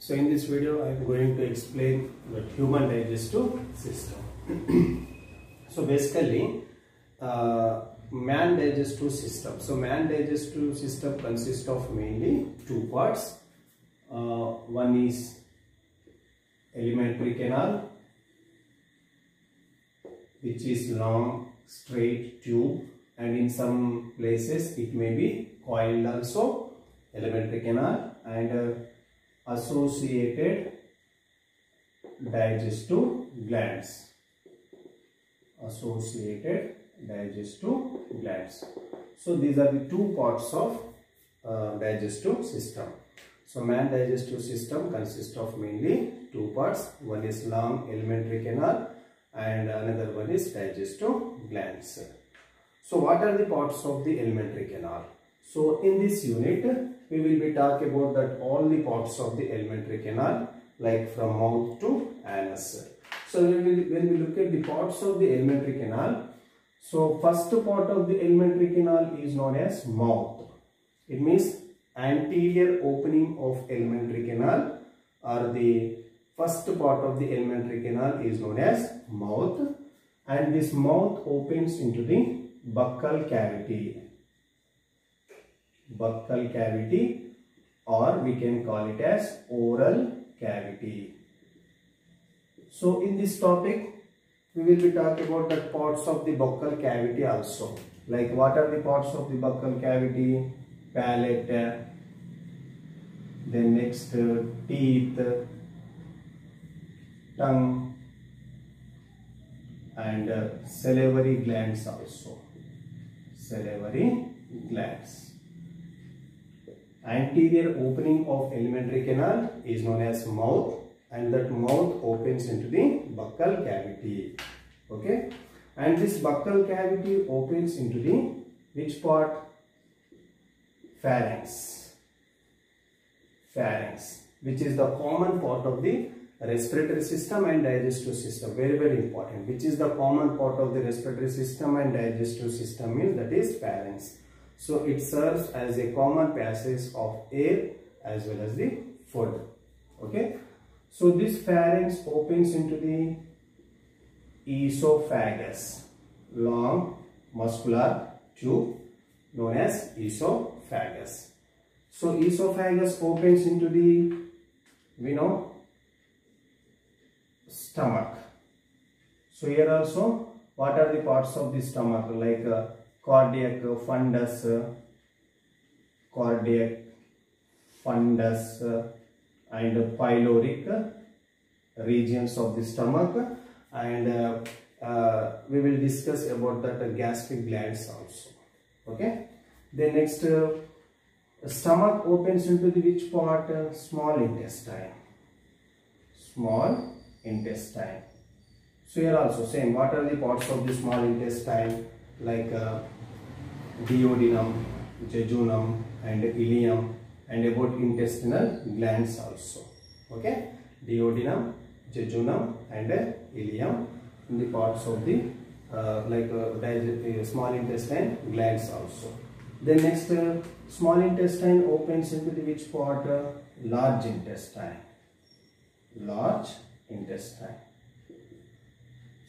So in this video I am going to explain the human digestive system. So basically man digestive system. So man digestive system consists of mainly two parts. One is alimentary canal, which is long straight tube, and in some places it may be coiled also, alimentary canal, and associated digestive glands. Associated digestive glands. So these are the two parts of digestive system. So man digestive system consists of mainly two parts. One is long alimentary canal and another one is digestive glands. So what are the parts of the alimentary canal? So in this unit we will be talking about that all the parts of the alimentary canal, like from mouth to anus. So when we look at the parts of the alimentary canal, so first part of the alimentary canal is known as mouth. It means anterior opening of alimentary canal, or the first part of the alimentary canal is known as mouth, and this mouth opens into the buccal cavity. Buccal cavity, or we can call it as oral cavity. So in this topic we will be talking about the parts of the buccal cavity also, like what are the parts of the buccal cavity: palate, then next teeth, tongue, and salivary glands also. Salivary glands. Anterior opening of alimentary canal is known as mouth, and that mouth opens into the buccal cavity. Okay, and this buccal cavity opens into the which part? Pharynx. Pharynx, which is the common part of the respiratory system and digestive system. Very, very important. Which is the common part of the respiratory system and digestive system is, that is pharynx. So it serves as a common passage of air as well as the food. Okay. So this pharynx opens into the esophagus, long muscular tube known as esophagus. So esophagus opens into the, we know, stomach. So here also what are the parts of the stomach, like cardiac fundus, and pyloric regions of the stomach, and we will discuss about that gastric glands also. Okay. Then next, stomach opens into the which part? Small intestine. Small intestine. So here also same, what are the parts of the small intestine, like duodenum, jejunum, and ileum, and about intestinal glands also. Okay, duodenum, jejunum, and ileum, in the parts of the small intestine glands also. Then next, small intestine opens into the which part? Large intestine. Large intestine.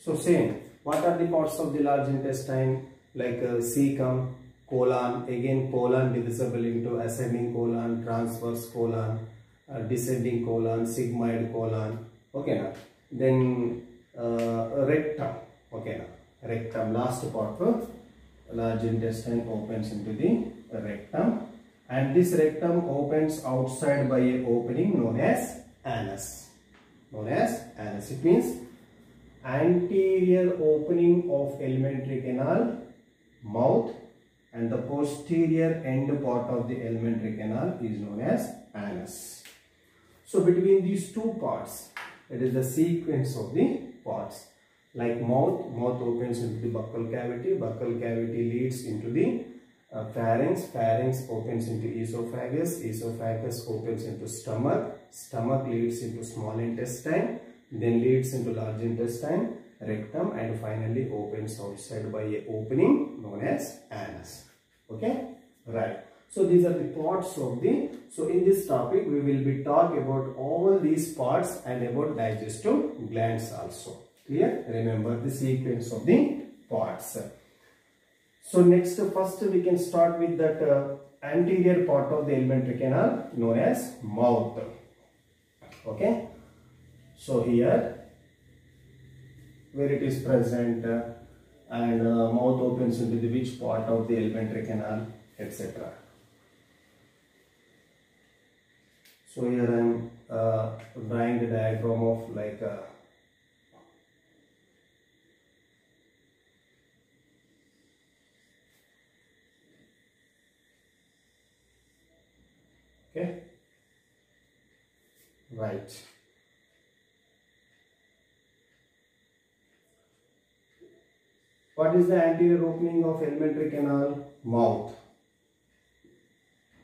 So same, what are the parts of the large intestine, like cecum, colon, again colon divisible into ascending colon, transverse colon, descending colon, sigmoid colon. Okay now. Then rectum. Okay now. Rectum, last part of large intestine opens into the rectum, and this rectum opens outside by a opening known as anus. Known as anus. It means anterior opening of alimentary canal, mouth, and the posterior end part of the alimentary canal is known as anus. So between these two parts, it is the sequence of the parts. Like mouth opens into the buccal cavity leads into the pharynx opens into esophagus opens into stomach leads into small intestine, then leads into large intestine, rectum, and finally opens outside by a opening known as anus. Okay, right. So these are the parts of the, so in this topic we will be talking about all these parts and about digestive glands also. Clear? Remember the sequence of the parts. So next, first we can start with that anterior part of the alimentary canal known as mouth. Okay. So here where it is present and mouth opens into the which part of the alimentary canal, etc. So here I am drawing the diagram of like okay, right. What is the anterior opening of alimentary canal? Mouth.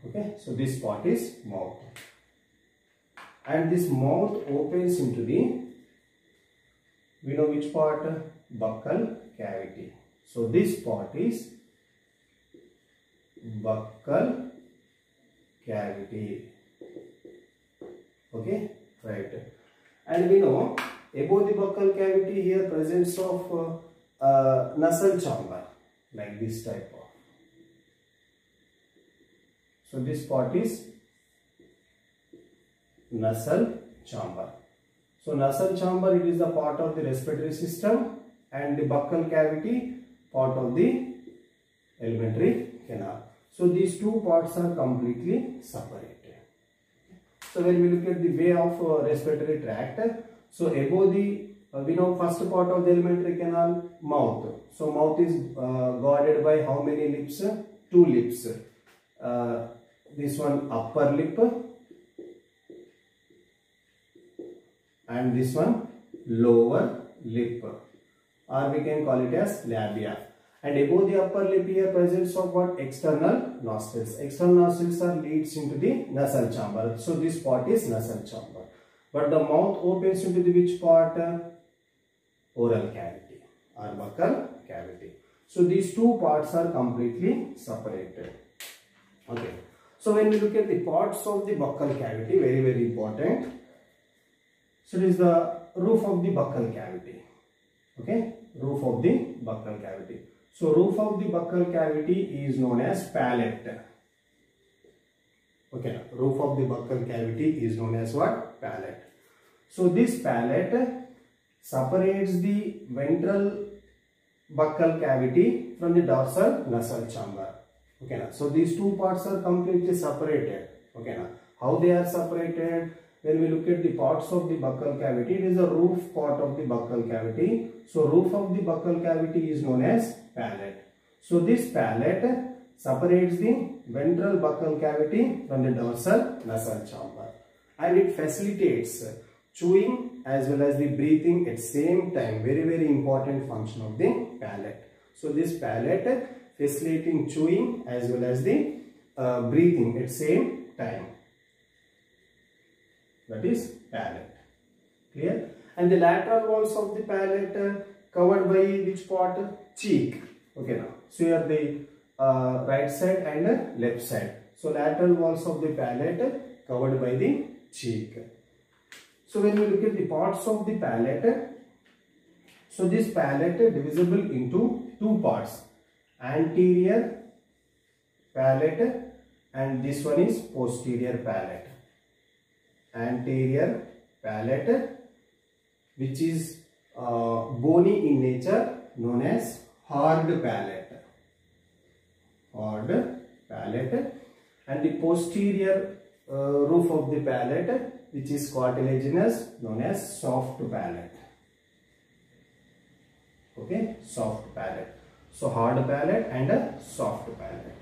Okay, so this part is mouth. And this mouth opens into the, we know which part? Buccal cavity. So this part is buccal cavity. Okay, right. And we know above the buccal cavity here presence of nasal chamber, like this type of. So this part is nasal chamber. So nasal chamber, it is the part of the respiratory system, and the buccal cavity part of the alimentary canal. So these two parts are completely separated. So when we look at the way of respiratory tract, so above the we know first part of the alimentary canal, mouth. So mouth is guarded by how many lips? 2 lips. This one upper lip and this one lower lip, or we can call it as labia. And above the upper lip here presence of what? External nostrils. External nostrils are leads into the nasal chamber. So this part is nasal chamber. But the mouth opens into the which part? Oral cavity or buccal cavity. So these two parts are completely separated. Okay. So when we look at the parts of the buccal cavity, very, very important. So it is the roof of the buccal cavity. Okay. Roof of the buccal cavity. So roof of the buccal cavity is known as palate. Okay. Roof of the buccal cavity is known as what? Palate. So this palate separates the ventral buccal cavity from the dorsal nasal chamber. Okay, now, so these two parts are completely separated. Okay, now, how they are separated? When we look at the parts of the buccal cavity, it is the roof part of the buccal cavity. So roof of the buccal cavity is known as palate. So this palate separates the ventral buccal cavity from the dorsal nasal chamber, and it facilitates chewing as well as the breathing at same time. Very, very important function of the palate. So this palate facilitating chewing as well as the breathing at same time. That is palate. Clear? And the lateral walls of the palate covered by which part? Cheek. Okay, now. So here the right side and left side. So lateral walls of the palate covered by the cheek. So when we look at the parts of the palate, so this palate is divisible into two parts. Anterior palate and this one is posterior palate. Anterior palate, which is bony in nature, known as hard palate. Hard palate. And the posterior roof of the palate, which is cartilaginous, known as soft palate. Okay, soft palate. So hard palate and a soft palate.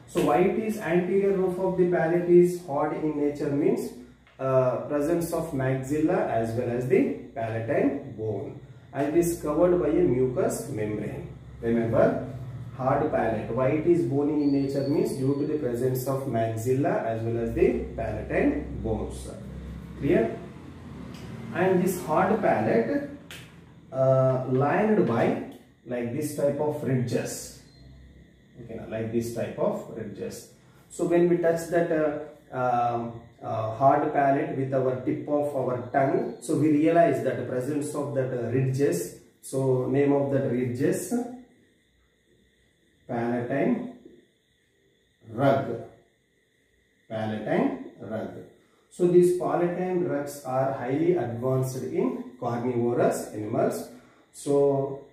So why it is anterior roof of the palate is hard in nature means presence of maxilla as well as the palatine bone, and it is covered by a mucous membrane. Remember, hard palate. Why it is bony in nature means due to the presence of maxilla as well as the palatine bones. Clear? And this hard palate lined by like this type of ridges. Okay, like this type of ridges. So when we touch that hard palate with our tip of our tongue, so we realize that the presence of that ridges. So name of that ridges, palatine rug. Palatine rug. So these palatine rugs are highly advanced in carnivorous animals. So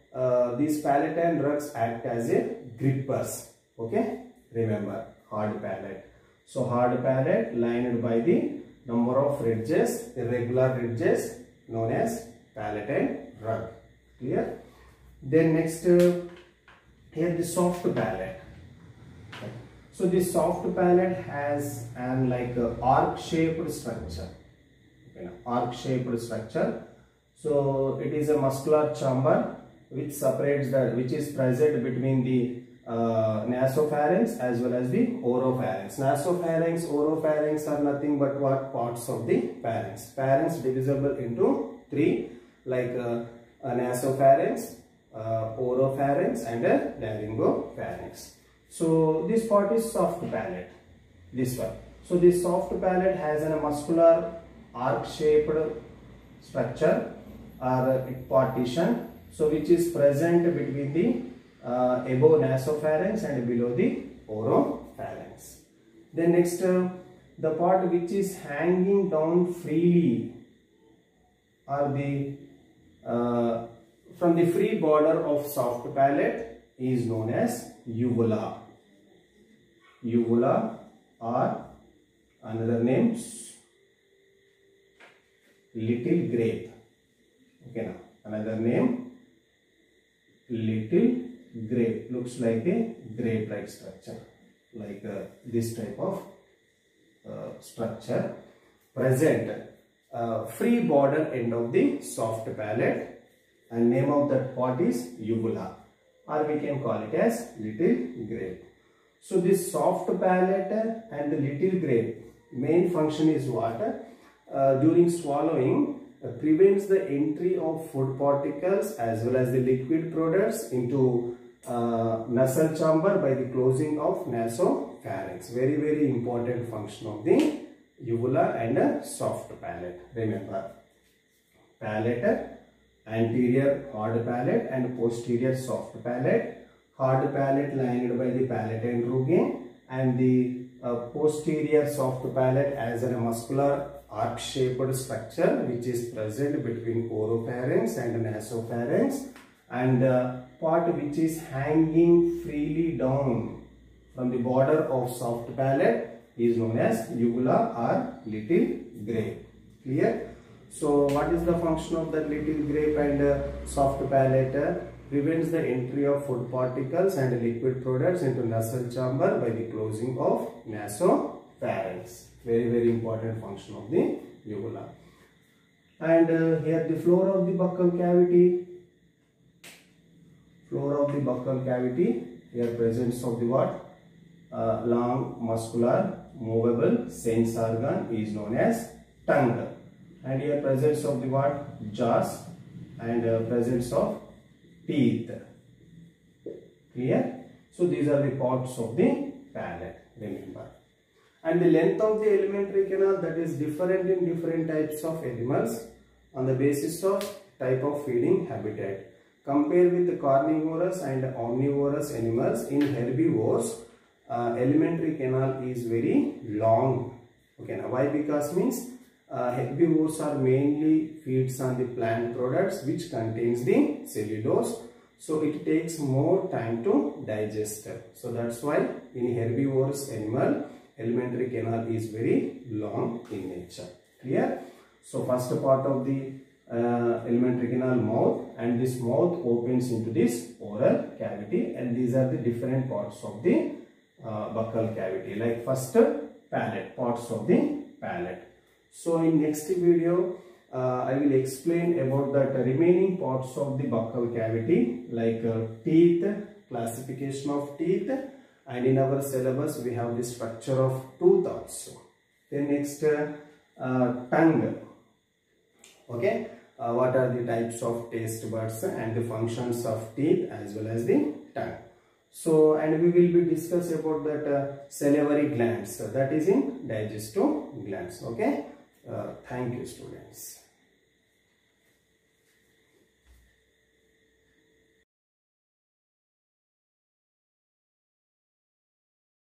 these palatine rugs act as a grippers. Okay, remember, hard palate. So hard palate lined by the number of ridges, irregular ridges, known as palatine rug. Clear? Then next, here the soft palate. So this soft palate has an like arc-shaped structure. Okay, arc-shaped structure. So it is a muscular chamber which separates which is present between the nasopharynx as well as the oropharynx. Nasopharynx, oropharynx are nothing but what? Parts of the pharynx. Pharynx divisible into three, like a nasopharynx, oropharynx and a laryngopharynx. So this part is soft palate, this one. So this soft palate has a muscular arc-shaped structure or partition, so which is present between the above nasopharynx and below the oropharynx. Then next, the part which is hanging down freely or the from the free border of soft palate is known as uvula. Uvula, or another name little grape. Okay, now another name little grape. Looks like a grape-like structure, like this type of structure present free border end of the soft palate, and name of that part is uvula, or we can call it as little grape. So this soft palate and the little grape main function is what? During swallowing prevents the entry of food particles as well as the liquid products into nasal chamber by the closing of nasopharynx. Very, very important function of the uvula and soft palate. Remember, palate, anterior hard palate and posterior soft palate. Hard palate lined by the palatine rugae and the posterior soft palate as a muscular arc-shaped structure which is present between oropharynx and nasopharynx, and part which is hanging freely down from the border of soft palate is known as uvula or little grape. Clear? So what is the function of the little grape and soft palate? Prevents the entry of food particles and liquid products into nasal chamber by the closing of nasopharynx. Very, very important function of the uvula. And here the floor of the buccal cavity. Floor of the buccal cavity, here presence of the what? Long muscular movable sense organ is known as tongue. And here presence of the what? Jaws, and presence of teeth. Clear? So these are the parts of the palate, remember. And the length of the alimentary canal, that is different in different types of animals on the basis of type of feeding habitat. Compare with the carnivorous and omnivorous animals. In herbivores, alimentary canal is very long. Okay, now why? Because means herbivores are mainly feeds on the plant products which contains the cellulose, so it takes more time to digest. So that's why in herbivorous animal alimentary canal is very long in nature. Clear? So first part of the alimentary canal, mouth, and this mouth opens into this oral cavity, and these are the different parts of the buccal cavity, like first palate, parts of the palate. So in next video I will explain about the remaining parts of the buccal cavity, like teeth, classification of teeth, and in our syllabus we have the structure of tooth also. Then next tongue. Okay, what are the types of taste buds and the functions of teeth as well as the tongue. So, and we will be discuss about that salivary glands, that is in digestive glands. Okay. Thank you, students.